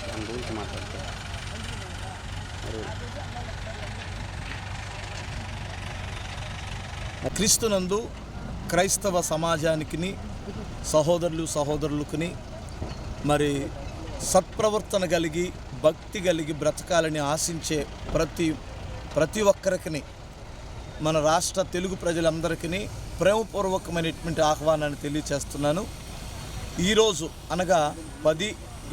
దాని గురించి మాట్లాడతారు. క్రీస్తునందు క్రైస్తవ సమాజానికి సహోదరులకుని మరి సత్ప్రవర్తన కలిగి భక్తి కలిగి బ్రతకాలని ఆశించే ప్రతి ఒక్కరికి మన రాష్ట్ర తెలుగు ప్రజలందరికీ ప్రేమపూర్వకమైనటువంటి ఆహ్వానాన్ని తెలియచేస్తున్నాను. ఈరోజు అనగా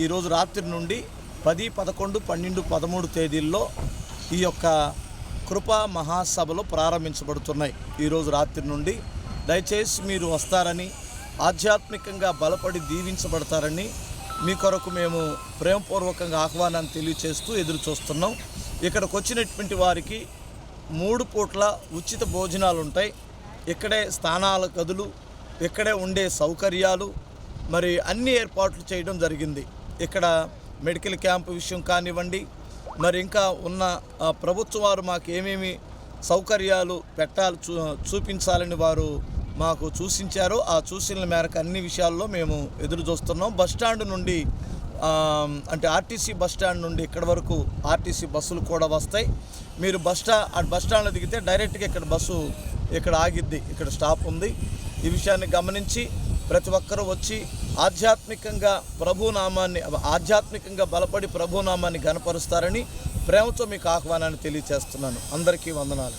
ఈరోజు రాత్రి నుండి 10, 11, 12, 13 తేదీల్లో ఈ యొక్క కృపా మహాసభలు ప్రారంభించబడుతున్నాయి. ఈరోజు రాత్రి నుండి దయచేసి మీరు వస్తారని, ఆధ్యాత్మికంగా బలపడి దీవించబడతారని మీ కొరకు మేము ప్రేమపూర్వకంగా ఆహ్వానాన్ని తెలియచేస్తూ ఎదురు చూస్తున్నాం. ఇక్కడికి వచ్చినటువంటి వారికి 3 పూట్ల ఉచిత భోజనాలు ఉంటాయి. ఇక్కడే స్థానాల గదులు, ఇక్కడే ఉండే సౌకర్యాలు, మరి అన్ని ఏర్పాట్లు చేయడం జరిగింది. ఇక్కడ మెడికల్ క్యాంప్ విషయం కానివ్వండి, మరి ఇంకా ఉన్న ప్రభుత్వం వారు మాకు ఏమేమి సౌకర్యాలు చూపించాలని వారు మాకు సూచించారో ఆ సూచనల మేరకు అన్ని విషయాల్లో మేము ఎదురు చూస్తున్నాం. బస్టాండ్ నుండి అంటే ఆర్టీసీ బస్టాండ్ నుండి ఇక్కడ వరకు ఆర్టీసీ బస్సులు కూడా వస్తాయి. మీరు బస్టాండ్లో దిగితే డైరెక్ట్గా ఇక్కడ బస్సు ఇక్కడ ఆగిద్ది, ఇక్కడ స్టాప్ ఉంది. ఈ విషయాన్ని గమనించి ప్రతి ఒక్కరూ వచ్చి ఆధ్యాత్మికంగా బలపడి ప్రభునామాన్ని ఘనపరుస్తారని ప్రేమతో మీకు ఆహ్వానాన్ని తెలియచేస్తున్నాను. అందరికీ వందనాలు.